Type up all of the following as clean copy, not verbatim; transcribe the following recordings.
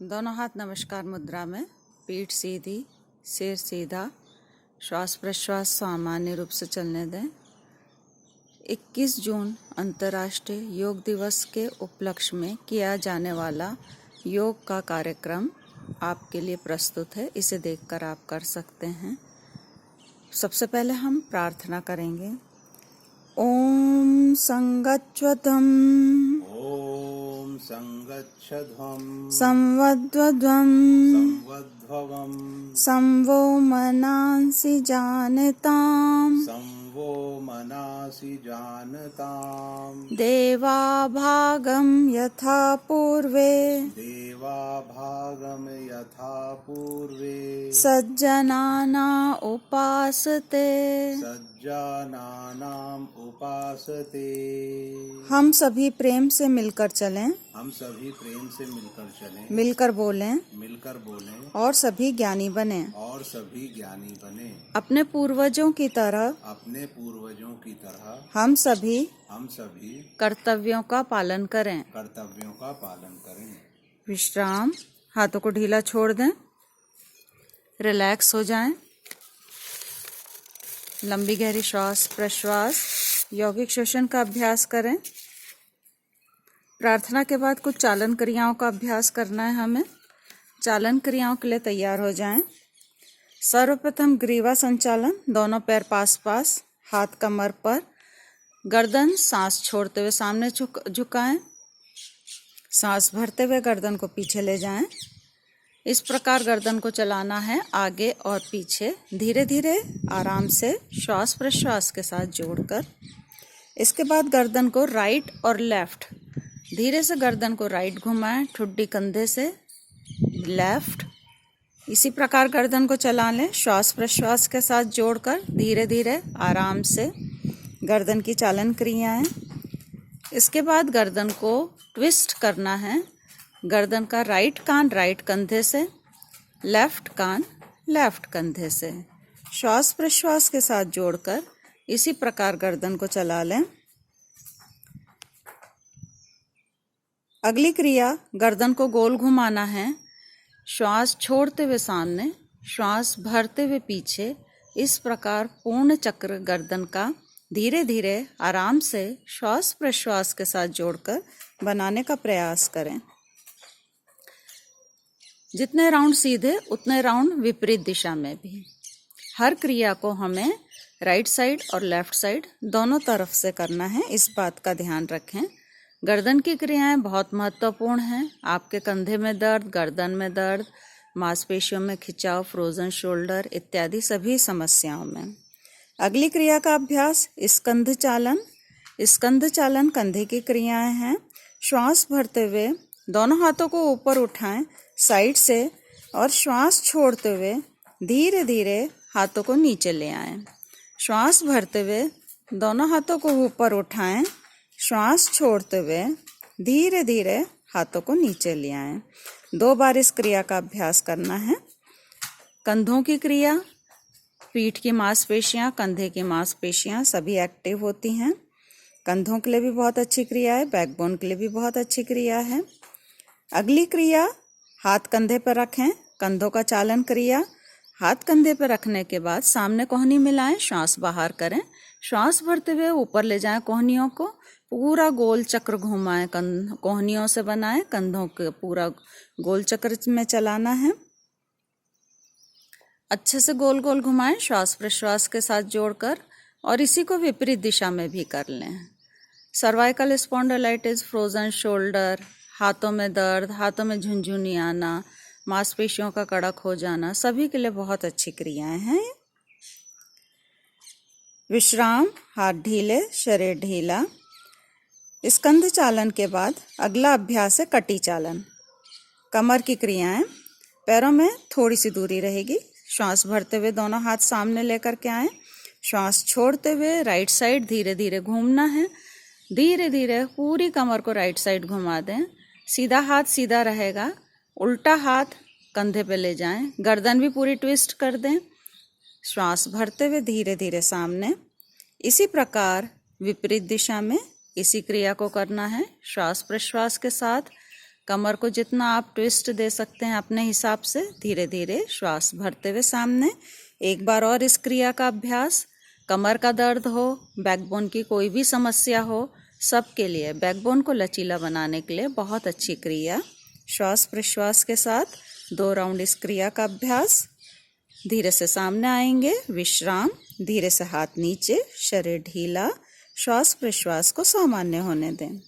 दोनों हाथ नमस्कार मुद्रा में, पीठ सीधी, सिर सीधा, श्वास प्रश्वास सामान्य रूप से चलने दें। 21 जून अंतर्राष्ट्रीय योग दिवस के उपलक्ष्य में किया जाने वाला योग का कार्यक्रम आपके लिए प्रस्तुत है। इसे देखकर आप कर सकते हैं। सबसे पहले हम प्रार्थना करेंगे। ओम संगच्छध्वं ॐ संगच्छध्वं संवद्वध्वं संवद्भवं संवो मनांसि जानताम् संवो मनासि जानताम् देवाभागं यथा पूर्वे देवाभागं यथा पूर्वे सज्जनाना उपासते। सज्जनानाम् उपासते। हम सभी प्रेम से मिलकर चलें, हम सभी प्रेम से मिलकर चलें, मिलकर बोलें मिलकर बोलें और सभी ज्ञानी बने। और सभी ज्ञानी बने। अपने पूर्वजों की तरह अपने पूर्वजों की तरह हम सभी कर्तव्यों का पालन करें। कर्तव्यों का पालन करें। विश्राम, हाथों को ढीला छोड़ दें, रिलैक्स हो जाएं। लंबी गहरी श्वास प्रश्वास, यौगिक श्वसन का अभ्यास करें। प्रार्थना के बाद कुछ चालन क्रियाओं का अभ्यास करना है हमें। चालन क्रियाओं के लिए तैयार हो जाएं। सर्वप्रथम ग्रीवा संचालन, दोनों पैर पास पास, हाथ कमर पर, गर्दन सांस छोड़ते हुए सामने झुकाएं। सांस भरते हुए गर्दन को पीछे ले जाएं। इस प्रकार गर्दन को चलाना है आगे और पीछे, धीरे धीरे आराम से श्वास प्रश्वास के साथ जोड़कर। इसके बाद गर्दन को राइट और लेफ्ट, धीरे से गर्दन को राइट घुमाएं, ठुड्डी कंधे से लेफ्ट। इसी प्रकार गर्दन को चला लें, श्वास प्रश्वास के साथ जोड़कर धीरे धीरे आराम से गर्दन की चालन क्रियाएं। इसके बाद गर्दन को ट्विस्ट करना है। गर्दन का राइट कान राइट कंधे से, लेफ्ट कान लेफ्ट कंधे से, श्वास प्रश्वास के साथ जोड़कर इसी प्रकार गर्दन को चला लें। अगली क्रिया, गर्दन को गोल घुमाना है। श्वास छोड़ते हुए सामने, श्वास भरते हुए पीछे। इस प्रकार पूर्ण चक्र गर्दन का धीरे धीरे आराम से श्वास प्रश्वास के साथ जोड़कर बनाने का प्रयास करें। जितने राउंड सीधे उतने राउंड विपरीत दिशा में भी। हर क्रिया को हमें राइट साइड और लेफ्ट साइड दोनों तरफ से करना है, इस बात का ध्यान रखें। गर्दन की क्रियाएं बहुत महत्वपूर्ण हैं। आपके कंधे में दर्द, गर्दन में दर्द, मांसपेशियों में खिंचाव, फ्रोजन शोल्डर इत्यादि सभी समस्याओं में। अगली क्रिया का अभ्यास स्कंध चालन। स्कंध चालन कंधे की क्रियाएं हैं। श्वास भरते हुए दोनों हाथों को ऊपर उठाएं साइड से और श्वास छोड़ते हुए धीरे धीरे हाथों को नीचे ले आएं। श्वास भरते हुए दोनों हाथों को ऊपर उठाएं, श्वास छोड़ते हुए धीरे धीरे हाथों को नीचे ले आएं। 2 बार इस क्रिया का अभ्यास करना है। कंधों की क्रिया, पीठ की मांसपेशियां, कंधे की मांसपेशियां सभी एक्टिव होती हैं। कंधों के लिए भी बहुत अच्छी क्रिया है, बैकबोन के लिए भी बहुत अच्छी क्रिया है। अगली क्रिया, हाथ कंधे पर रखें, कंधों का चालन क्रिया। हाथ कंधे पर रखने के बाद सामने कोहनी मिलाएं, श्वास बाहर करें, श्वास भरते हुए ऊपर ले जाएं कोहनियों को, पूरा गोल चक्र घुमाएं, कोहनियों से बनाएं, कंधों के पूरा गोल चक्र में चलाना है। अच्छे से गोल गोल घुमाएं श्वास प्रश्वास के साथ जोड़कर, और इसी को विपरीत दिशा में भी कर लें। सर्वाइकल स्पॉन्डिलाइटिस, फ्रोजन शोल्डर, हाथों में दर्द, हाथों में झुनझुनी आना, मांसपेशियों का कड़क हो जाना, सभी के लिए बहुत अच्छी क्रियाएं हैं। विश्राम, हाथ ढीले, शरीर ढीला। स्कंध चालन के बाद अगला अभ्यास है कटी चालन। कमर की क्रियाएं, पैरों में थोड़ी सी दूरी रहेगी। श्वास भरते हुए दोनों हाथ सामने लेकर के आएं, श्वास छोड़ते हुए राइट साइड धीरे धीरे घूमना है। धीरे धीरे पूरी कमर को राइट साइड घुमा दें। सीधा हाथ सीधा रहेगा, उल्टा हाथ कंधे पे ले जाएं, गर्दन भी पूरी ट्विस्ट कर दें। श्वास भरते हुए धीरे धीरे सामने। इसी प्रकार विपरीत दिशा में इसी क्रिया को करना है। श्वास प्रश्वास के साथ कमर को जितना आप ट्विस्ट दे सकते हैं अपने हिसाब से, धीरे धीरे श्वास भरते हुए सामने। एक बार और इस क्रिया का अभ्यास। कमर का दर्द हो, बैकबोन की कोई भी समस्या हो, सबके लिए बैकबोन को लचीला बनाने के लिए बहुत अच्छी क्रिया। श्वास प्रश्वास के साथ 2 राउंड इस क्रिया का अभ्यास। धीरे से सामने आएंगे, विश्राम, धीरे से हाथ नीचे, शरीर ढीला, श्वास प्रश्वास को सामान्य होने दें।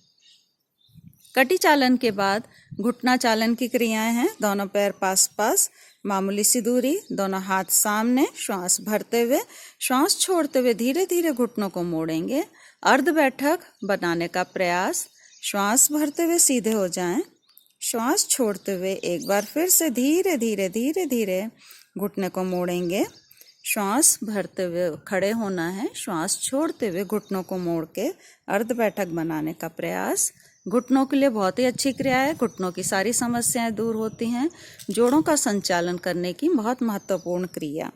कटी चालन के बाद घुटना चालन की क्रियाएं हैं। दोनों पैर पास पास, मामूली सी दूरी, दोनों हाथ सामने, श्वास भरते हुए, श्वास छोड़ते हुए धीरे धीरे घुटनों को मोड़ेंगे। अर्ध बैठक बनाने का प्रयास। श्वास भरते हुए सीधे हो जाएं, श्वास छोड़ते हुए एक बार फिर से धीरे धीरे धीरे धीरे घुटने को मोड़ेंगे। श्वास भरते हुए खड़े होना है, श्वास छोड़ते हुए घुटनों को मोड़ के अर्ध बैठक बनाने का प्रयास। घुटनों के लिए बहुत ही अच्छी क्रिया है। घुटनों की सारी समस्याएं दूर होती हैं। जोड़ों का संचालन करने की बहुत महत्वपूर्ण क्रिया।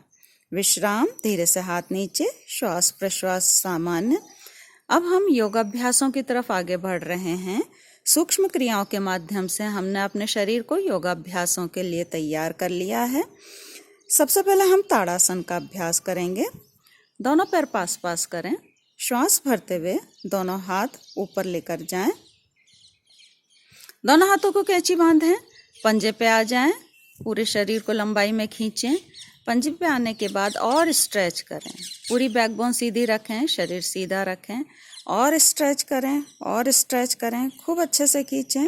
विश्राम, धीरे से हाथ नीचे, श्वास प्रश्वास सामान्य। अब हम योगाभ्यासों की तरफ आगे बढ़ रहे हैं। सूक्ष्म क्रियाओं के माध्यम से हमने अपने शरीर को योगाभ्यासों के लिए तैयार कर लिया है। सबसे पहले हम ताड़ासन का अभ्यास करेंगे। दोनों पैर पास पास करें, श्वास भरते हुए दोनों हाथ ऊपर लेकर जाएं। दोनों हाथों को कैंची बांधें, पंजे पे आ जाएं, पूरे शरीर को लंबाई में खींचें। पंजे पे आने के बाद और स्ट्रेच करें, पूरी बैकबोन सीधी रखें, शरीर सीधा रखें और स्ट्रेच करें और स्ट्रेच करें, खूब अच्छे से खींचें।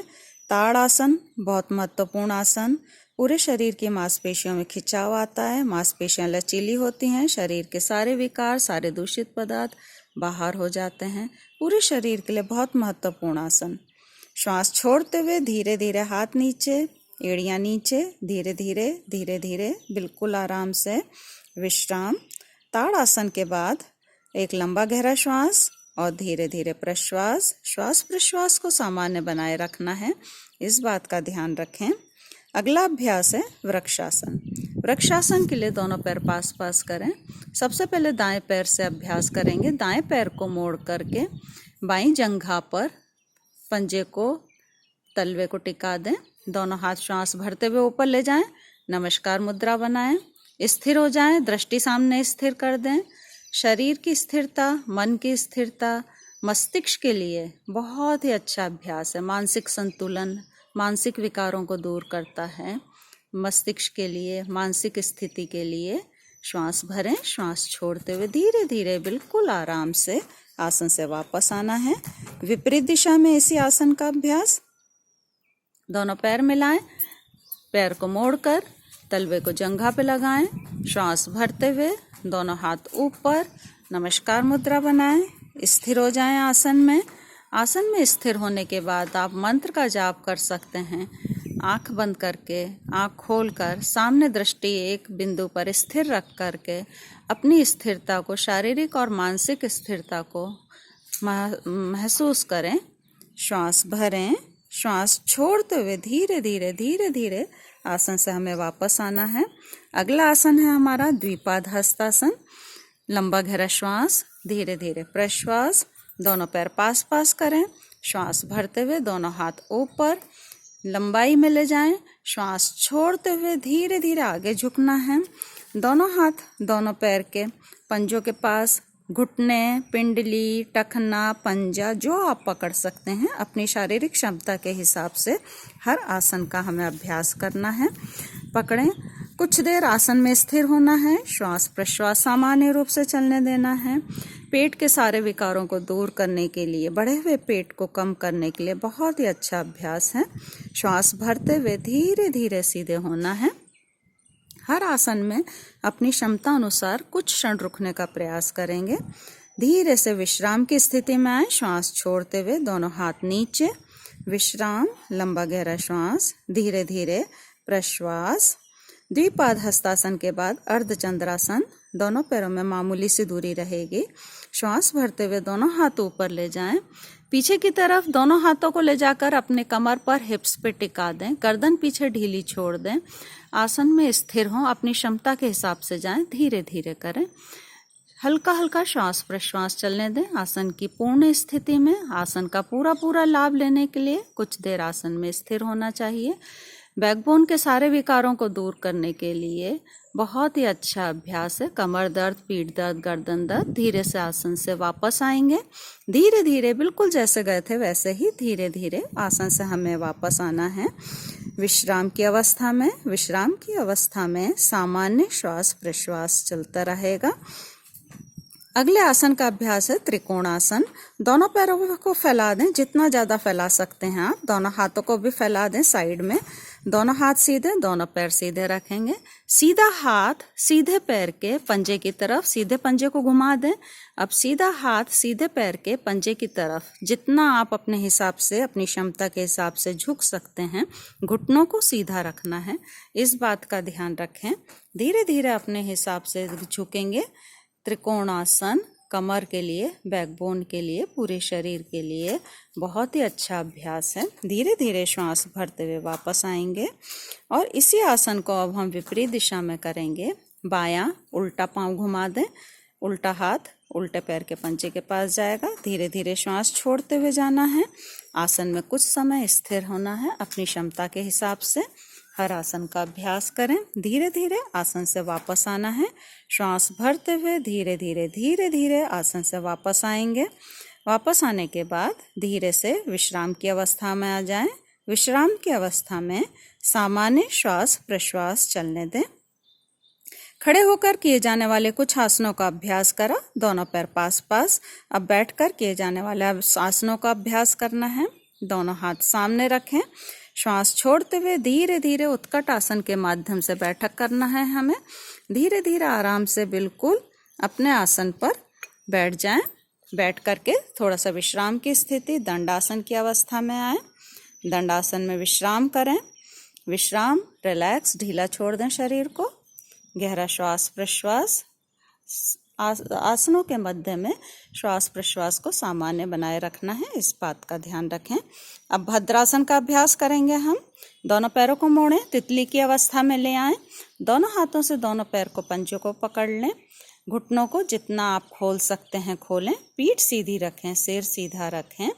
ताड़ासन बहुत महत्वपूर्ण आसन। पूरे शरीर की मांसपेशियों में खिंचाव आता है, मांसपेशियां लचीली होती हैं, शरीर के सारे विकार, सारे दूषित पदार्थ बाहर हो जाते हैं। पूरे शरीर के लिए बहुत महत्वपूर्ण आसन। श्वास छोड़ते हुए धीरे धीरे हाथ नीचे, एड़ियाँ नीचे, धीरे धीरे धीरे धीरे, बिल्कुल आराम से। विश्राम। ताड़ासन के बाद एक लंबा गहरा श्वास और धीरे धीरे प्रश्वास। श्वास प्रश्वास को सामान्य बनाए रखना है, इस बात का ध्यान रखें। अगला अभ्यास है वृक्षासन। वृक्षासन के लिए दोनों पैर पास पास करें। सबसे पहले दाएं पैर से अभ्यास करेंगे। दाएं पैर को मोड़ करके बाईं जंघा पर पंजे को, तलवे को टिका दें। दोनों हाथ श्वास भरते हुए ऊपर ले जाएं, नमस्कार मुद्रा बनाएं। स्थिर हो जाएं, दृष्टि सामने स्थिर कर दें। शरीर की स्थिरता, मन की स्थिरता मस्तिष्क के लिए बहुत ही अच्छा अभ्यास है। मानसिक संतुलन, मानसिक विकारों को दूर करता है। मस्तिष्क के लिए, मानसिक स्थिति के लिए श्वास भरें, श्वास छोड़ते हुए धीरे धीरे बिल्कुल आराम से आसन से वापस आना है। विपरीत दिशा में इसी आसन का अभ्यास। दोनों पैर मिलाएं, पैर को मोड़कर तलवे को जंघा पे लगाएं। श्वास भरते हुए दोनों हाथ ऊपर, नमस्कार मुद्रा बनाएं। स्थिर हो जाएं आसन में। आसन में स्थिर होने के बाद आप मंत्र का जाप कर सकते हैं। आंख बंद करके, आंख खोलकर, सामने दृष्टि एक बिंदु पर स्थिर रख करके अपनी स्थिरता को, शारीरिक और मानसिक स्थिरता को महसूस करें। श्वास भरें, श्वास छोड़ते हुए धीरे धीरे धीरे धीरे आसन से हमें वापस आना है। अगला आसन है हमारा द्विपाद हस्तासन। लंबा गहरा श्वास, धीरे धीरे प्रश्वास। दोनों पैर पास पास करें, श्वास भरते हुए दोनों हाथ ऊपर लंबाई में ले जाएं। श्वास छोड़ते हुए धीरे धीरे आगे झुकना है। दोनों हाथ दोनों पैर के पंजों के पास, घुटने, पिंडली, टखना, पंजा जो आप पकड़ सकते हैं। अपनी शारीरिक क्षमता के हिसाब से हर आसन का हमें अभ्यास करना है। पकड़ें, कुछ देर आसन में स्थिर होना है। श्वास प्रश्वास सामान्य रूप से चलने देना है। पेट के सारे विकारों को दूर करने के लिए, बढ़े हुए पेट को कम करने के लिए बहुत ही अच्छा अभ्यास है। श्वास भरते हुए धीरे धीरे सीधे होना है। हर आसन में अपनी क्षमता अनुसार कुछ क्षण रुकने का प्रयास करेंगे। धीरे से विश्राम की स्थिति में आए, श्वास छोड़ते हुए दोनों हाथ नीचे। विश्राम, लंबा गहरा श्वास, धीरे धीरे प्रश्वास। द्विपाद हस्तासन के बाद अर्धचंद्रासन। दोनों पैरों में मामूली सी दूरी रहेगी। श्वास भरते हुए दोनों हाथ ऊपर ले जाएं। पीछे की तरफ दोनों हाथों को ले जाकर अपने कमर पर हिप्स पे टिका दें। गर्दन पीछे ढीली छोड़ दें। आसन में स्थिर हों, अपनी क्षमता के हिसाब से जाएं, धीरे धीरे करें। हल्का हल्का श्वास प्रश्वास चलने दें आसन की पूर्ण स्थिति में। आसन का पूरा लाभ लेने के लिए कुछ देर आसन में स्थिर होना चाहिए। बैकबोन के सारे विकारों को दूर करने के लिए बहुत ही अच्छा अभ्यास है। कमर दर्द, पीठ दर्द, गर्दन दर्द, धीरे से आसन से वापस आएंगे। धीरे धीरे बिल्कुल जैसे गए थे वैसे ही धीरे धीरे आसन से हमें वापस आना है विश्राम की अवस्था में। विश्राम की अवस्था में सामान्य श्वास प्रश्वास चलता रहेगा। अगले आसन का अभ्यास है त्रिकोणासन। दोनों पैरों को फैला दें, जितना ज़्यादा फैला सकते हैं आप। दोनों हाथों को भी फैला दें साइड में। दोनों हाथ सीधे, दोनों पैर सीधे रखेंगे। सीधा हाथ सीधे पैर के पंजे की तरफ, सीधे पंजे को घुमा दें। अब सीधा हाथ सीधे पैर के पंजे की तरफ, जितना आप अपने हिसाब से, अपनी क्षमता के हिसाब से झुक सकते हैं। घुटनों को सीधा रखना है, इस बात का ध्यान रखें। धीरे धीरे अपने हिसाब से झुकेंगे। त्रिकोणासन कमर के लिए, बैकबोन के लिए, पूरे शरीर के लिए बहुत ही अच्छा अभ्यास है। धीरे धीरे श्वास भरते हुए वापस आएंगे और इसी आसन को अब हम विपरीत दिशा में करेंगे। बायां उल्टा पांव घुमा दें, उल्टा हाथ उल्टे पैर के पंजे के पास जाएगा। धीरे धीरे श्वास छोड़ते हुए जाना है। आसन में कुछ समय स्थिर होना है अपनी क्षमता के हिसाब से। हर आसन का अभ्यास करें। धीरे धीरे आसन से वापस आना है। श्वास भरते हुए धीरे धीरे आसन से वापस आएंगे। वापस आने के बाद धीरे से विश्राम की अवस्था में आ जाएं। विश्राम की अवस्था में सामान्य श्वास प्रश्वास चलने दें। खड़े होकर किए जाने वाले कुछ आसनों का अभ्यास करा, दोनों पैर पास पास। अब बैठकर किए जाने वाले आसनों का अभ्यास करना है। दोनों हाथ सामने रखें। श्वास छोड़ते हुए धीरे धीरे उत्कट आसन के माध्यम से बैठक करना है हमें। धीरे धीरे आराम से बिल्कुल अपने आसन पर बैठ जाएं। बैठ करके थोड़ा सा विश्राम की स्थिति, दंडासन की अवस्था में आए। दंडासन में विश्राम करें। विश्राम, रिलैक्स, ढीला छोड़ दें शरीर को। गहरा श्वास प्रश्वास। आसनों के मध्य में श्वास प्रश्वास को सामान्य बनाए रखना है, इस बात का ध्यान रखें। अब भद्रासन का अभ्यास करेंगे हम। दोनों पैरों को मोड़ें, तितली की अवस्था में ले आएं। दोनों हाथों से दोनों पैर को, पंजों को पकड़ लें। घुटनों को जितना आप खोल सकते हैं खोलें। पीठ सीधी रखें, सिर सीधा रखें।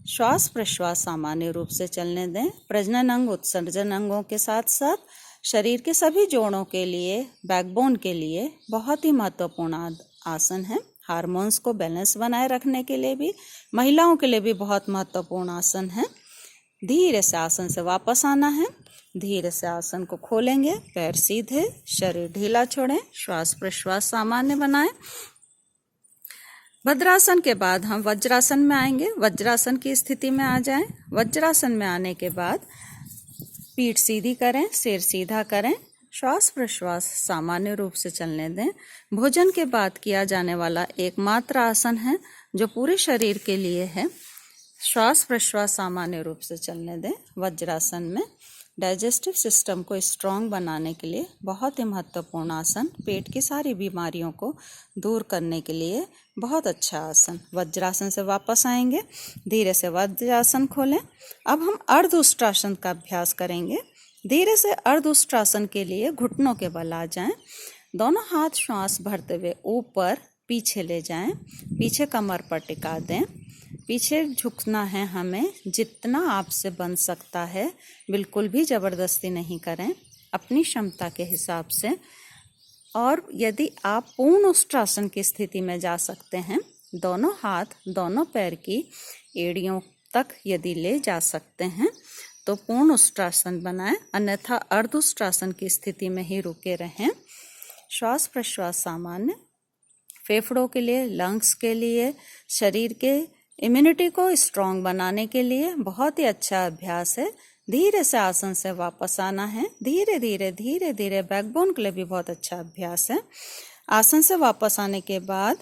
श्वास प्रश्वास सामान्य रूप से चलने दें। प्रजनन अंग, उत्सर्जन अंगों के साथ साथ शरीर के सभी जोड़ों के लिए, बैकबोन के लिए बहुत ही महत्वपूर्ण आसन है। हार्मोन्स को बैलेंस बनाए रखने के लिए भी, महिलाओं के लिए भी बहुत महत्वपूर्ण आसन है। धीरे से आसन से वापस आना है। धीरे से आसन को खोलेंगे, पैर सीधे, शरीर ढीला छोड़ें, श्वास प्रश्वास सामान्य बनाएं। भद्रासन के बाद हम वज्रासन में आएंगे। वज्रासन की स्थिति में आ जाएं। वज्रासन में आने के बाद पीठ सीधी करें, सिर सीधा करें। श्वास प्रश्वास सामान्य रूप से चलने दें। भोजन के बाद किया जाने वाला एकमात्र आसन है जो पूरे शरीर के लिए है। श्वास प्रश्वास सामान्य रूप से चलने दें। वज्रासन में डाइजेस्टिव सिस्टम को स्ट्रॉन्ग बनाने के लिए बहुत ही महत्वपूर्ण आसन, पेट की सारी बीमारियों को दूर करने के लिए बहुत अच्छा आसन। वज्रासन से वापस आएंगे। धीरे से वज्रासन खोलें। अब हम अर्धउष्ट्रासन का अभ्यास करेंगे। धीरे से अर्धउष्ट्रासन के लिए घुटनों के बल आ जाएं। दोनों हाथ श्वास भरते हुए ऊपर पीछे ले जाएं। पीछे कमर पर टिका दें। पीछे झुकना है हमें, जितना आपसे बन सकता है। बिल्कुल भी ज़बरदस्ती नहीं करें, अपनी क्षमता के हिसाब से। और यदि आप पूर्ण उष्ट्रासन की स्थिति में जा सकते हैं, दोनों हाथ दोनों पैर की एड़ियों तक यदि ले जा सकते हैं तो पूर्ण उष्ट्रासन बनाएं, अन्यथा अर्धउष्ट्रासन की स्थिति में ही रुके रहें। श्वास प्रश्वास सामान्य। फेफड़ों के लिए, लंग्स के लिए, शरीर के इम्यूनिटी को स्ट्रॉन्ग बनाने के लिए बहुत ही अच्छा अभ्यास है। धीरे से आसन से वापस आना है। धीरे धीरे बैकबोन के लिए भी बहुत अच्छा अभ्यास है। आसन से वापस आने के बाद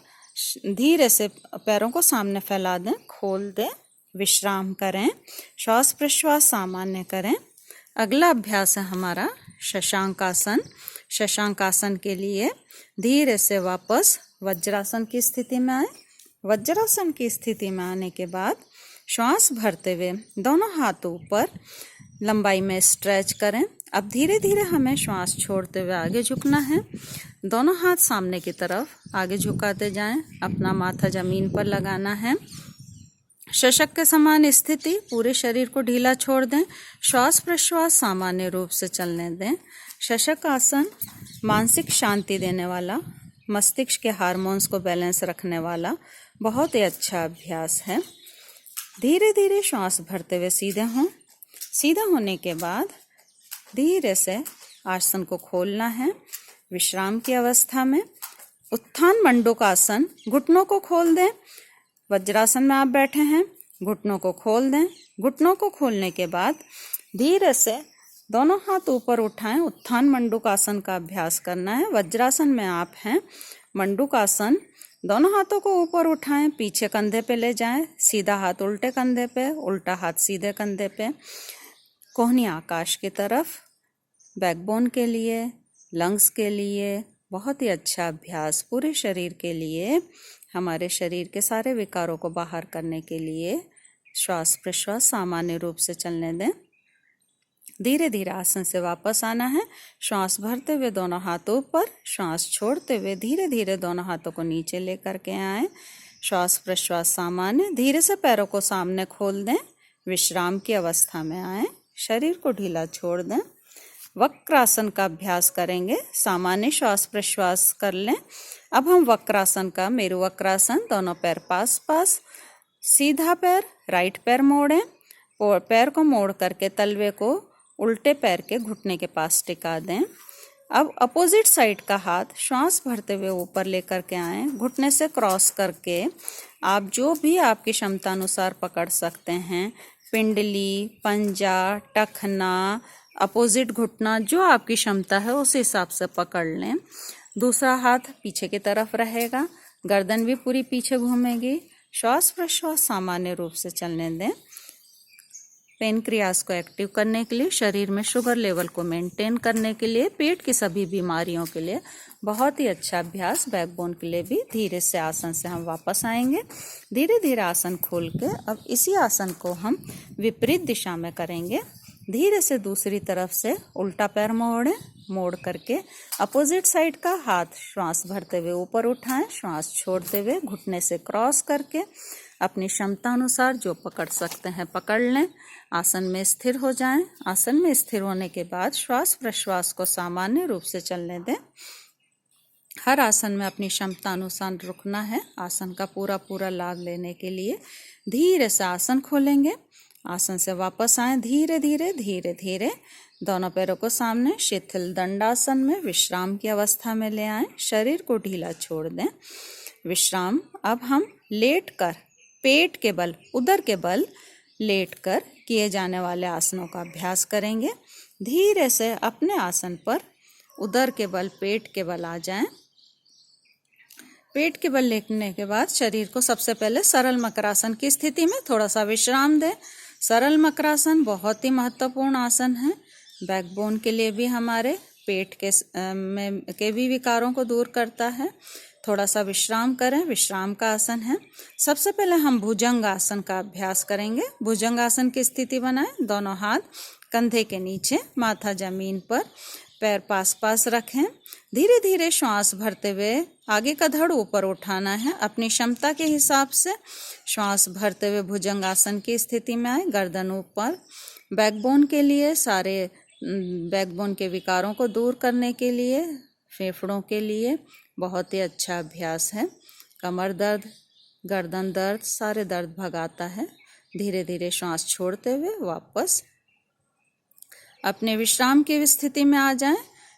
धीरे से पैरों को सामने फैला दें, खोल दें, विश्राम करें, श्वास प्रश्वास सामान्य करें। अगला अभ्यास है हमारा शशांकासन। शशांकासन के लिए धीरे से वापस वज्रासन की स्थिति में आए। वज्रासन की स्थिति में आने के बाद श्वास भरते हुए दोनों हाथ ऊपर लंबाई में स्ट्रेच करें। अब धीरे धीरे हमें श्वास छोड़ते हुए आगे झुकना है। दोनों हाथ सामने की तरफ आगे झुकाते जाएं। अपना माथा जमीन पर लगाना है। शशक के समान स्थिति, पूरे शरीर को ढीला छोड़ दें। श्वास प्रश्वास सामान्य रूप से चलने दें। शशक आसन मानसिक शांति देने वाला, मस्तिष्क के हार्मोन्स को बैलेंस रखने वाला बहुत ही अच्छा अभ्यास है। धीरे धीरे श्वास भरते हुए सीधे हों। सीधे होने के बाद धीरे से आसन को खोलना है। विश्राम की अवस्था में उत्थान मंडूकासन, घुटनों को खोल दें। वज्रासन में आप बैठे हैं, घुटनों को खोल दें। घुटनों को खोलने के बाद धीरे से दोनों हाथ ऊपर उठाएं। उत्थान मंडूकासन का अभ्यास करना है। वज्रासन में आप हैं। मंडूकासन, दोनों हाथों को ऊपर उठाएं, पीछे कंधे पे ले जाएं। सीधा हाथ उल्टे कंधे पे, उल्टा हाथ सीधे कंधे पे। कोहनी आकाश की तरफ। बैकबोन के लिए, लंग्स के लिए बहुत ही अच्छा अभ्यास, पूरे शरीर के लिए, हमारे शरीर के सारे विकारों को बाहर करने के लिए श्वास प्रश्वास सामान्य रूप से चलने दें। धीरे धीरे आसन से वापस आना है। श्वास भरते हुए दोनों हाथों ऊपर, श्वास छोड़ते हुए धीरे धीरे दोनों हाथों को नीचे लेकर के आएं। श्वास प्रश्वास सामान्य। धीरे से पैरों को सामने खोल दें। विश्राम की अवस्था में आएं। शरीर को ढीला छोड़ दें। वक्रासन का अभ्यास करेंगे। सामान्य श्वास प्रश्वास कर लें। अब हम वक्रासन का, मेरु वक्रासन, दोनों पैर पास पास, सीधा पैर, राइट पैर मोड़ें। पैर को मोड़ करके तलवे को उल्टे पैर के घुटने के पास टिका दें। अब अपोजिट साइड का हाथ श्वास भरते हुए ऊपर लेकर के आएं। घुटने से क्रॉस करके आप जो भी आपकी क्षमता अनुसार पकड़ सकते हैं, पिंडली, पंजा, टखना, अपोजिट घुटना, जो आपकी क्षमता है उस हिसाब से पकड़ लें। दूसरा हाथ पीछे की तरफ रहेगा, गर्दन भी पूरी पीछे घूमेगी। श्वास प्रश्वास सामान्य रूप से चलने दें। पेनक्रियास को एक्टिव करने के लिए, शरीर में शुगर लेवल को मेंटेन करने के लिए, पेट की सभी बीमारियों के लिए बहुत ही अच्छा अभ्यास, बैकबोन के लिए भी। धीरे से आसन से हम वापस आएंगे। धीरे धीरे आसन खोल के अब इसी आसन को हम विपरीत दिशा में करेंगे। धीरे से दूसरी तरफ से उल्टा पैर मोड़ें। मोड़ करके अपोजिट साइड का हाथ श्वास भरते हुए ऊपर उठाएं। श्वास छोड़ते हुए घुटने से क्रॉस करके अपनी क्षमता अनुसार जो पकड़ सकते हैं पकड़ लें। आसन में स्थिर हो जाएं। आसन में स्थिर होने के बाद श्वास प्रश्वास को सामान्य रूप से चलने दें। हर आसन में अपनी क्षमता अनुसार रुकना है। आसन का पूरा पूरा लाभ लेने के लिए धीरे से आसन खोलेंगे। आसन से वापस आएं। धीरे धीरे धीरे धीरे दोनों पैरों को सामने, शिथिल दंडासन में विश्राम की अवस्था में ले आएं। शरीर को ढीला छोड़ दें। विश्राम। अब हम लेटकर, पेट के बल, उदर के बल लेटकर किए जाने वाले आसनों का अभ्यास करेंगे। धीरे से अपने आसन पर उदर के बल, पेट के बल आ जाएं। पेट के बल लेटने के बाद शरीर को सबसे पहले सरल मकरासन की स्थिति में थोड़ा सा विश्राम दें। सरल मकरासन बहुत ही महत्वपूर्ण आसन है। बैकबोन के लिए भी, हमारे पेट के भी विकारों को दूर करता है। थोड़ा सा विश्राम करें। विश्राम का आसन है। सबसे पहले हम भुजंग आसन का अभ्यास करेंगे। भुजंग आसन की स्थिति बनाएं। दोनों हाथ कंधे के नीचे, माथा जमीन पर, पैर पास पास रखें। धीरे धीरे श्वास भरते हुए आगे का धड़ ऊपर उठाना है। अपनी क्षमता के हिसाब से श्वास भरते हुए भुजंग आसन की स्थिति में आए। गर्दन ऊपर। बैकबोन के लिए, सारे बैकबोन के विकारों को दूर करने के लिए, फेफड़ों के लिए बहुत ही अच्छा अभ्यास है। कमर दर्द, गर्दन दर्द, सारे दर्द भगाता है। धीरे धीरे श्वास छोड़ते हुए वापस अपने विश्राम की स्थिति में आ जाएं।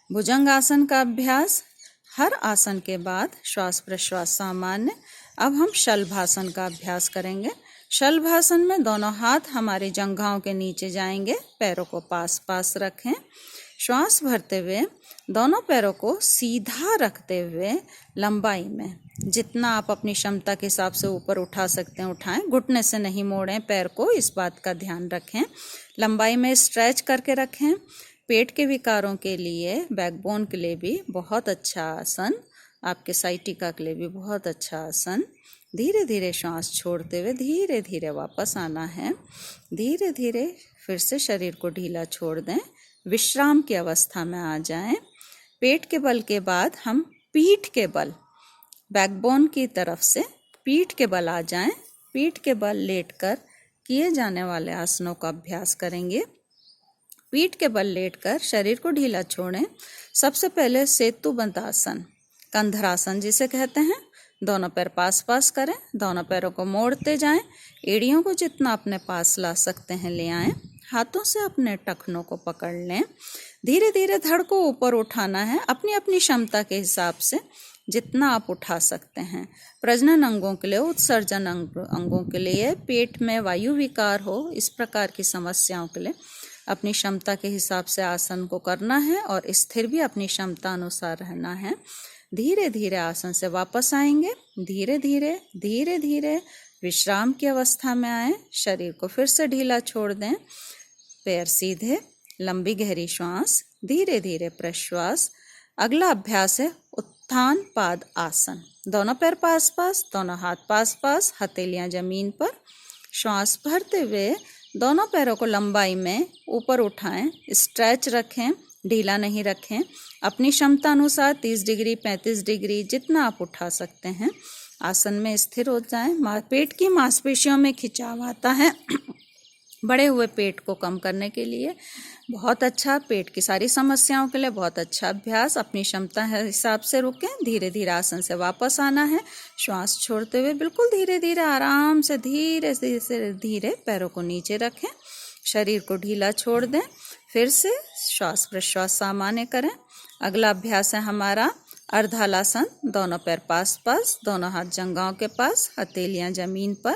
भुजंग आसन का अभ्यास। हर आसन के बाद श्वास प्रश्वास सामान्य। अब हम शलभासन का अभ्यास करेंगे। शलभासन में दोनों हाथ हमारे जंघाओं के नीचे जाएंगे। पैरों को पास पास रखें। श्वास भरते हुए दोनों पैरों को सीधा रखते हुए लंबाई में जितना आप अपनी क्षमता के हिसाब से ऊपर उठा सकते हैं उठाएं। घुटने से नहीं मोड़ें पैर को, इस बात का ध्यान रखें। लंबाई में स्ट्रेच करके रखें। पेट के विकारों के लिए, बैकबोन के लिए भी बहुत अच्छा आसन, आपके साइटिका के लिए भी बहुत अच्छा आसन। धीरे धीरे श्वास छोड़ते हुए धीरे धीरे वापस आना है। धीरे धीरे फिर से शरीर को ढीला छोड़ दें। विश्राम की अवस्था में आ जाएं। पेट के बल के बाद हम पीठ के बल, बैकबोन की तरफ से पीठ के बल आ जाएं। पीठ के बल लेटकर किए जाने वाले आसनों का अभ्यास करेंगे। पीठ के बल लेटकर शरीर को ढीला छोड़ें। सबसे पहले सेतु बंद आसन, कंधरासन जिसे कहते हैं, दोनों पैर पास पास करें, दोनों पैरों को मोड़ते जाएं, एड़ियों को जितना अपने पास ला सकते हैं ले आएं, हाथों से अपने टखनों को पकड़ लें। धीरे धीरे धड़ को ऊपर उठाना है, अपनी अपनी क्षमता के हिसाब से जितना आप उठा सकते हैं। प्रजनन अंगों के लिए, उत्सर्जन अंगों के लिए, पेट में वायु विकार हो, इस प्रकार की समस्याओं के लिए अपनी क्षमता के हिसाब से आसन को करना है और स्थिर भी अपनी क्षमता अनुसार रहना है। धीरे धीरे आसन से वापस आएंगे। धीरे धीरे धीरे धीरे विश्राम की अवस्था में आए। शरीर को फिर से ढीला छोड़ दें। पैर सीधे, लंबी गहरी श्वास, धीरे धीरे प्रश्वास। अगला अभ्यास है उत्थान पाद आसन। दोनों पैर पास पास, दोनों हाथ पास पास, हथेलियां जमीन पर। श्वास भरते हुए दोनों पैरों को लंबाई में ऊपर उठाएं, स्ट्रेच रखें, ढीला नहीं रखें। अपनी क्षमता अनुसार 30 डिग्री, 35 डिग्री जितना आप उठा सकते हैं आसन में स्थिर हो जाएं। पेट की मांसपेशियों में खिंचाव आता है, बड़े हुए पेट को कम करने के लिए बहुत अच्छा, पेट की सारी समस्याओं के लिए बहुत अच्छा अभ्यास। अपनी क्षमता हिसाब से रुकें। धीरे धीरे आसन से वापस आना है। श्वास छोड़ते हुए बिल्कुल धीरे धीरे आराम से धीरे धीरे धीरे पैरों को नीचे रखें, शरीर को ढीला छोड़ दें। फिर से श्वास प्रश्वास सामान्य करें। अगला अभ्यास है हमारा अर्धालासन। दोनों पैर पास पास, दोनों हाथ जंघाओं के पास, हथेलियां जमीन पर।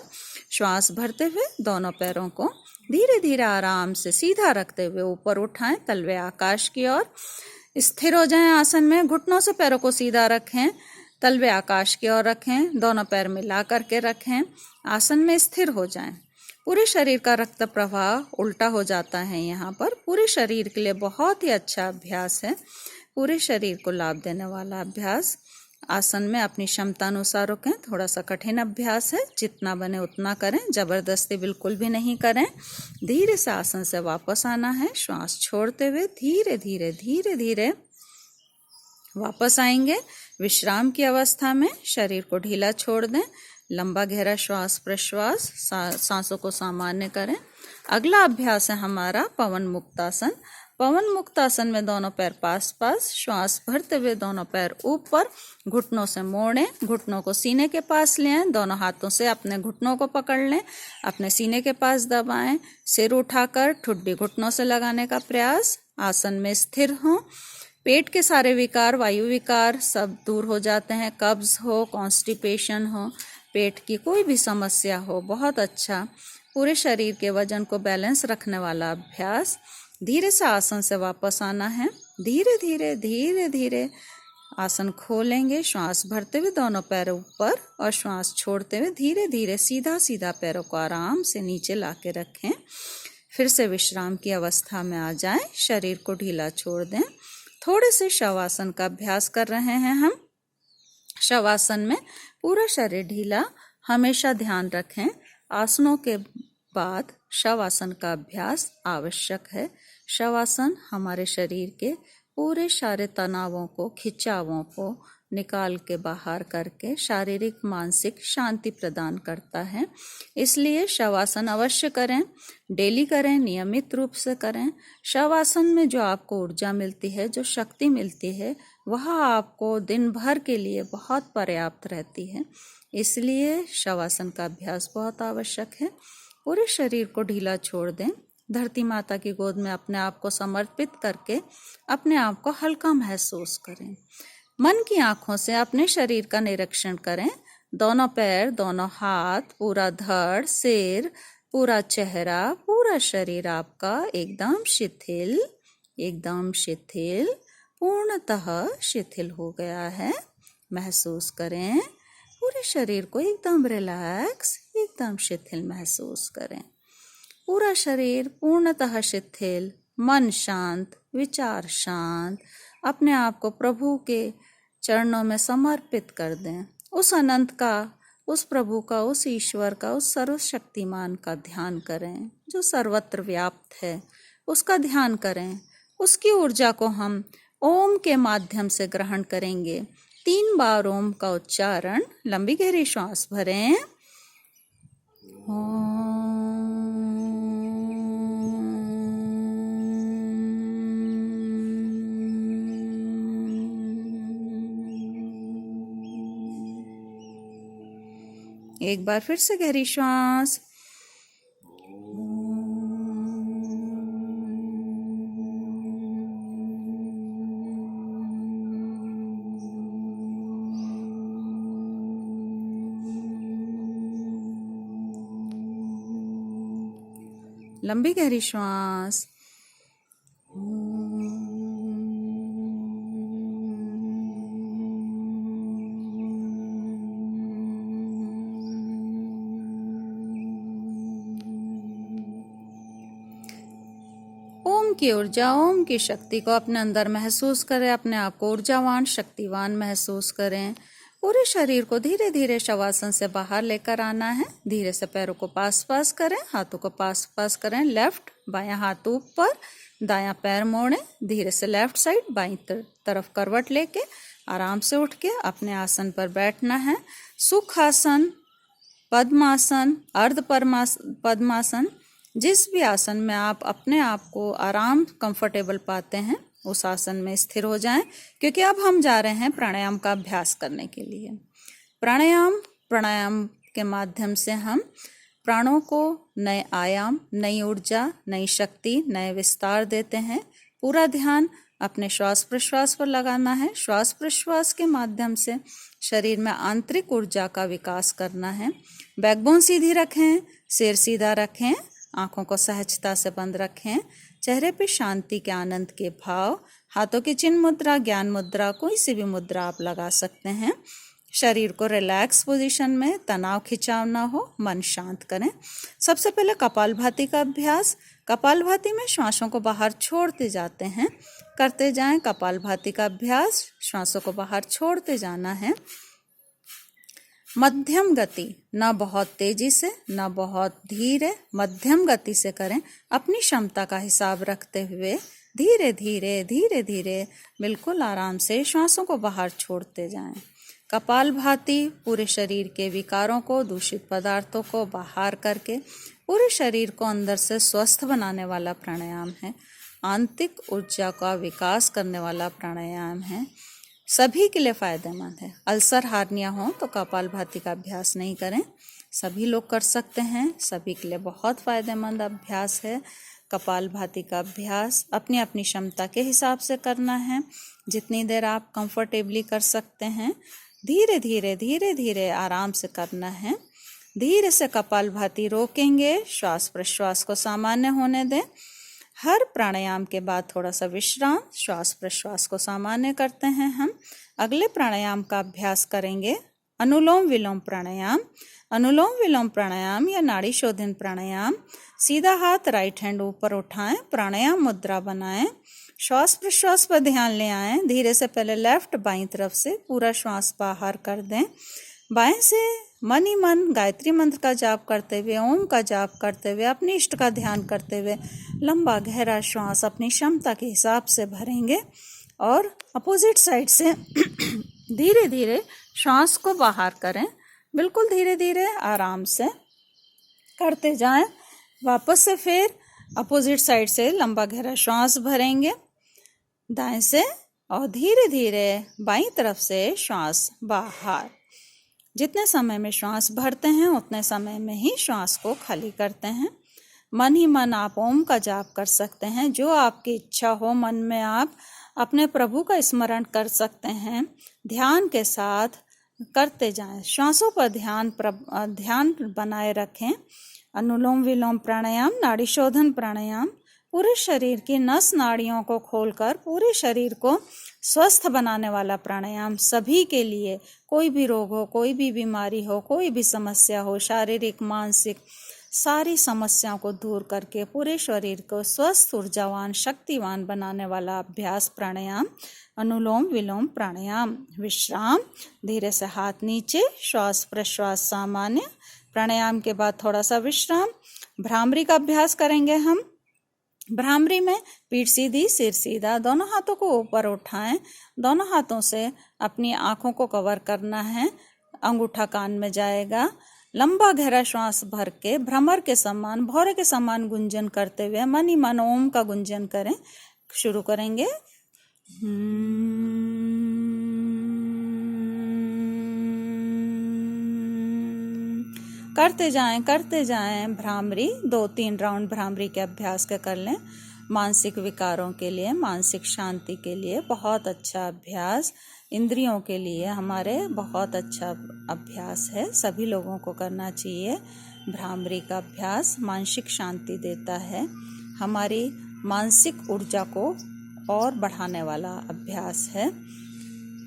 श्वास भरते हुए दोनों पैरों को धीरे धीरे आराम से सीधा रखते हुए ऊपर उठाएं, तलवे आकाश की ओर। स्थिर हो जाएं आसन में। घुटनों से पैरों को सीधा रखें, तलवे आकाश की ओर रखें, दोनों पैर मिला करके रखें। आसन में स्थिर हो जाएं। पूरे शरीर का रक्त प्रवाह उल्टा हो जाता है यहाँ पर। पूरे शरीर के लिए बहुत ही अच्छा अभ्यास है, पूरे शरीर को लाभ देने वाला अभ्यास। आसन में अपनी क्षमता अनुसार रुकें। थोड़ा सा कठिन अभ्यास है, जितना बने उतना करें, जबरदस्ती बिल्कुल भी नहीं करें। धीरे से आसन से वापस आना है। श्वास छोड़ते हुए धीरे धीरे धीरे धीरे वापस आएंगे। विश्राम की अवस्था में शरीर को ढीला छोड़ दें। लंबा गहरा श्वास प्रश्वास, सांसों को सामान्य करें। अगला अभ्यास है हमारा पवन मुक्तासन। पवन मुक्तासन में दोनों पैर पास पास, श्वास भरते हुए दोनों पैर ऊपर, घुटनों से मोड़ें, घुटनों को सीने के पास ले आएं, दोनों हाथों से अपने घुटनों को पकड़ लें, अपने सीने के पास दबाएं, सिर उठाकर ठुड्डी घुटनों से लगाने का प्रयास। आसन में स्थिर हों। पेट के सारे विकार, वायु विकार सब दूर हो जाते हैं। कब्ज हो, कॉन्स्टिपेशन हो, पेट की कोई भी समस्या हो, बहुत अच्छा पूरे शरीर के वजन को बैलेंस रखने वाला अभ्यास। धीरे से आसन से वापस आना है। धीरे धीरे धीरे धीरे आसन खोलेंगे। श्वास भरते हुए दोनों पैर ऊपर और श्वास छोड़ते हुए धीरे धीरे सीधा सीधा पैरों को आराम से नीचे लाके रखें। फिर से विश्राम की अवस्था में आ जाएं। शरीर को ढीला छोड़ दें। थोड़े से शवासन का अभ्यास कर रहे हैं हम। शवासन में पूरा शरीर ढीला, हमेशा ध्यान रखें आसनों के बाद शवासन का अभ्यास आवश्यक है। शवासन हमारे शरीर के पूरे सारे तनावों को, खिंचावों को निकाल के बाहर करके शारीरिक मानसिक शांति प्रदान करता है। इसलिए शवासन अवश्य करें, डेली करें, नियमित रूप से करें। शवासन में जो आपको ऊर्जा मिलती है, जो शक्ति मिलती है, वह आपको दिन भर के लिए बहुत पर्याप्त रहती है। इसलिए शवासन का अभ्यास बहुत आवश्यक है। पूरे शरीर को ढीला छोड़ दें। धरती माता की गोद में अपने आप को समर्पित करके अपने आप को हल्का महसूस करें। मन की आंखों से अपने शरीर का निरीक्षण करें। दोनों पैर, दोनों हाथ, पूरा धड़, सिर, पूरा चेहरा, पूरा शरीर आपका एकदम शिथिल, एकदम शिथिल, पूर्णतः शिथिल हो गया है। महसूस करें पूरे शरीर को एकदम रिलैक्स, एकदम शिथिल महसूस करें। पूरा शरीर पूर्णतः शिथिल, मन शांत, विचार शांत। अपने आप को प्रभु के चरणों में समर्पित कर दें। उस अनंत का, उस प्रभु का, उस ईश्वर का, उस सर्वशक्तिमान का ध्यान करें जो सर्वत्र व्याप्त है। उसका ध्यान करें। उसकी ऊर्जा को हम ओम के माध्यम से ग्रहण करेंगे। 3 बार ओम का उच्चारण, लंबी गहरी श्वास भरें। एक बार फिर से गहरी श्वास। लंबी गहरी श्वास। ओम की ऊर्जा, ओम की शक्ति को अपने अंदर महसूस करें, अपने आप को ऊर्जावान, शक्तिवान महसूस करें। पूरे शरीर को धीरे धीरे शवासन से बाहर लेकर आना है। धीरे से पैरों को पास पास करें, हाथों को पास पास करें। लेफ्ट, बायां हाथ ऊपर, दायां पैर मोड़ें। धीरे से लेफ्ट साइड, बाईं तरफ करवट लेके आराम से उठ के अपने आसन पर बैठना है। सुखासन, पद्मासन, अर्ध पद्मासन, जिस भी आसन में आप अपने आप को आराम कंफर्टेबल पाते हैं उस आसन में स्थिर हो जाएं, क्योंकि अब हम जा रहे हैं प्राणायाम का अभ्यास करने के लिए। प्राणायाम के माध्यम से हम प्राणों को नए आयाम, नई ऊर्जा, नई शक्ति, नए विस्तार देते हैं। पूरा ध्यान अपने श्वास प्रश्वास पर लगाना है। श्वास प्रश्वास के माध्यम से शरीर में आंतरिक ऊर्जा का विकास करना है। बैकबोन सीधी रखें, सिर सीधा रखें, आंखों को सहजता से बंद रखें। चेहरे पे शांति के, आनंद के भाव। हाथों की चिन्ह मुद्रा, ज्ञान मुद्रा, कोई सी भी मुद्रा आप लगा सकते हैं। शरीर को रिलैक्स पोजीशन में, तनाव खिंचाव ना हो, मन शांत करें। सबसे पहले कपालभाति का अभ्यास। कपालभाति में श्वासों को बाहर छोड़ते जाते हैं। करते जाएं कपालभाति का अभ्यास। श्वासों को बाहर छोड़ते जाना है। मध्यम गति, ना बहुत तेजी से ना बहुत धीरे, मध्यम गति से करें। अपनी क्षमता का हिसाब रखते हुए धीरे धीरे धीरे धीरे बिल्कुल आराम से श्वासों को बाहर छोड़ते जाएं। कपालभाति पूरे शरीर के विकारों को, दूषित पदार्थों को बाहर करके पूरे शरीर को अंदर से स्वस्थ बनाने वाला प्राणायाम है। आंतरिक ऊर्जा का विकास करने वाला प्राणायाम है। सभी के लिए फायदेमंद है। अल्सर, हार्निया हो तो कपालभाति का अभ्यास नहीं करें। सभी लोग कर सकते हैं। सभी के लिए बहुत फायदेमंद अभ्यास है। कपालभाति का अभ्यास अपनी अपनी क्षमता के हिसाब से करना है। जितनी देर आप कंफर्टेबली कर सकते हैं, धीरे धीरे धीरे धीरे आराम से करना है। धीरे से कपालभाति रोकेंगे। श्वास प्रश्वास को सामान्य होने दें। हर प्राणायाम के बाद थोड़ा सा विश्राम, श्वास प्रश्वास को सामान्य करते हैं हम। अगले प्राणायाम का अभ्यास करेंगे अनुलोम विलोम प्राणायाम। अनुलोम विलोम प्राणायाम या नाड़ी शोधन प्राणायाम। सीधा हाथ राइट हैंड ऊपर उठाएं, प्राणायाम मुद्रा बनाएं, श्वास प्रश्वास पर ध्यान ले आएं। धीरे से पहले लेफ्ट, बाईं तरफ से पूरा श्वास बाहर कर दें। बाएं से मन ही मन गायत्री मंत्र का जाप करते हुए, ओम का जाप करते हुए, अपने इष्ट का ध्यान करते हुए लंबा गहरा श्वास अपनी क्षमता के हिसाब से भरेंगे और अपोजिट साइड से धीरे धीरे श्वास को बाहर करें। बिल्कुल धीरे धीरे आराम से करते जाएं। वापस से फिर अपोजिट साइड से लंबा गहरा श्वास भरेंगे दाएं से और धीरे धीरे बाईं तरफ से श्वास बाहर। जितने समय में श्वास भरते हैं उतने समय में ही श्वास को खाली करते हैं। मन ही मन आप ओम का जाप कर सकते हैं। जो आपकी इच्छा हो, मन में आप अपने प्रभु का स्मरण कर सकते हैं। ध्यान के साथ करते जाएं। श्वासों पर ध्यान बनाए रखें। अनुलोम विलोम प्राणायाम, नाड़ी शोधन प्राणायाम पूरे शरीर की नस नाड़ियों को खोलकर पूरे शरीर को स्वस्थ बनाने वाला प्राणायाम। सभी के लिए, कोई भी रोग हो, कोई भी बीमारी हो, कोई भी समस्या हो, शारीरिक मानसिक सारी समस्याओं को दूर करके पूरे शरीर को स्वस्थ, ऊर्जावान, शक्तिवान बनाने वाला अभ्यास प्राणायाम अनुलोम विलोम प्राणायाम। विश्राम, धीरे से हाथ नीचे, श्वास प्रश्वास सामान्य। प्राणायाम के बाद थोड़ा सा विश्राम। भ्रामरी का अभ्यास करेंगे हम। भ्रामरी में पीठ सीधी, सिर सीधा, दोनों हाथों को ऊपर उठाएं, दोनों हाथों से अपनी आंखों को कवर करना है, अंगूठा कान में जाएगा। लंबा गहरा श्वास भर के भ्रमर के समान, भौरे के समान गुंजन करते हुए मन ही मन ओम का गुंजन करें। शुरू करेंगे। करते जाएं भ्रामरी। 2-3 राउंड भ्रामरी के अभ्यास के कर लें। मानसिक विकारों के लिए, मानसिक शांति के लिए बहुत अच्छा अभ्यास, इंद्रियों के लिए हमारे बहुत अच्छा अभ्यास है, सभी लोगों को करना चाहिए। भ्रामरी का अभ्यास मानसिक शांति देता है, हमारी मानसिक ऊर्जा को और बढ़ाने वाला अभ्यास है।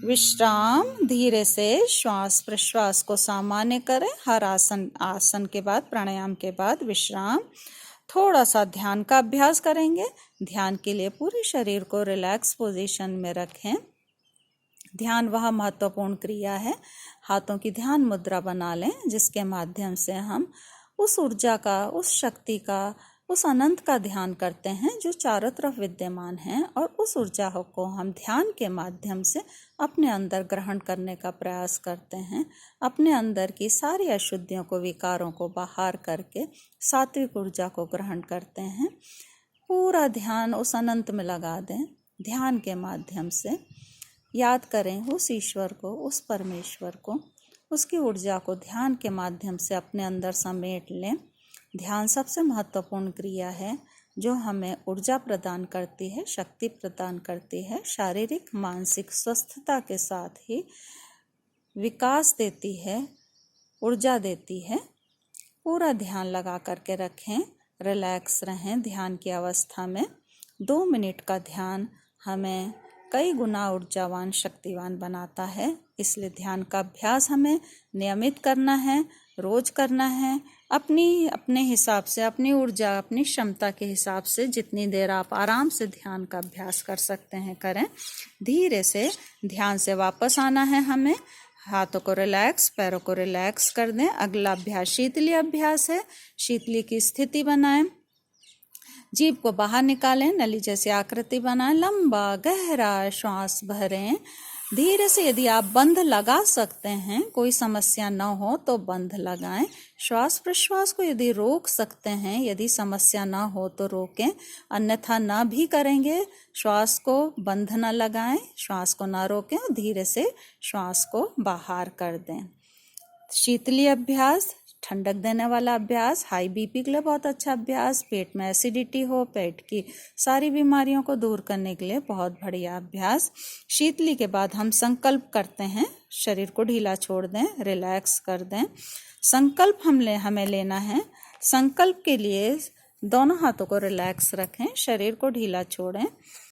विश्राम, धीरे से श्वास प्रश्वास को सामान्य करें। हर आसन के बाद, प्राणायाम के बाद विश्राम। थोड़ा सा ध्यान का अभ्यास करेंगे। ध्यान के लिए पूरे शरीर को रिलैक्स पोजीशन में रखें। ध्यान वह महत्वपूर्ण क्रिया है, हाथों की ध्यान मुद्रा बना लें जिसके माध्यम से हम उस ऊर्जा का, उस शक्ति का, उस अनंत का ध्यान करते हैं जो चारों तरफ विद्यमान है, और उस ऊर्जा को हम ध्यान के माध्यम से अपने अंदर ग्रहण करने का प्रयास करते हैं। अपने अंदर की सारी अशुद्धियों को, विकारों को बाहर करके सात्विक ऊर्जा को ग्रहण करते हैं। पूरा ध्यान उस अनंत में लगा दें। ध्यान के माध्यम से याद करें उस ईश्वर को, उस परमेश्वर को, उसकी ऊर्जा को ध्यान के माध्यम से अपने अंदर समेट लें। ध्यान सबसे महत्वपूर्ण क्रिया है जो हमें ऊर्जा प्रदान करती है, शक्ति प्रदान करती है, शारीरिक मानसिक स्वस्थता के साथ ही विकास देती है, ऊर्जा देती है। पूरा ध्यान लगा करके रखें, रिलैक्स रहें ध्यान की अवस्था में। 2 मिनट का ध्यान हमें कई गुना ऊर्जावान, शक्तिवान बनाता है। इसलिए ध्यान का अभ्यास हमें नियमित करना है, रोज करना है। अपने हिसाब से, अपनी ऊर्जा, अपनी क्षमता के हिसाब से जितनी देर आप आराम से ध्यान का अभ्यास कर सकते हैं करें। धीरे से ध्यान से वापस आना है हमें। हाथों को रिलैक्स, पैरों को रिलैक्स कर दें। अगला अभ्यास शीतली अभ्यास है। शीतली की स्थिति बनाएं, जीभ को बाहर निकालें, नली जैसी आकृति बनाएं, लंबा गहरा श्वास भरें। धीरे से, यदि आप बंध लगा सकते हैं, कोई समस्या न हो तो बंध लगाएं। श्वास प्रश्वास को यदि रोक सकते हैं, यदि समस्या न हो तो रोकें, अन्यथा न भी करेंगे। श्वास को बंध न लगाएं, श्वास को न रोकें और धीरे से श्वास को बाहर कर दें। शीतली अभ्यास, ठंडक देने वाला अभ्यास, हाई बीपी के लिए बहुत अच्छा अभ्यास, पेट में एसिडिटी हो, पेट की सारी बीमारियों को दूर करने के लिए बहुत बढ़िया अभ्यास। शीतली के बाद हम संकल्प करते हैं, शरीर को ढीला छोड़ दें, रिलैक्स कर दें। संकल्प हमें लेना है। संकल्प के लिए दोनों हाथों को रिलैक्स रखें, शरीर को ढीला छोड़ें।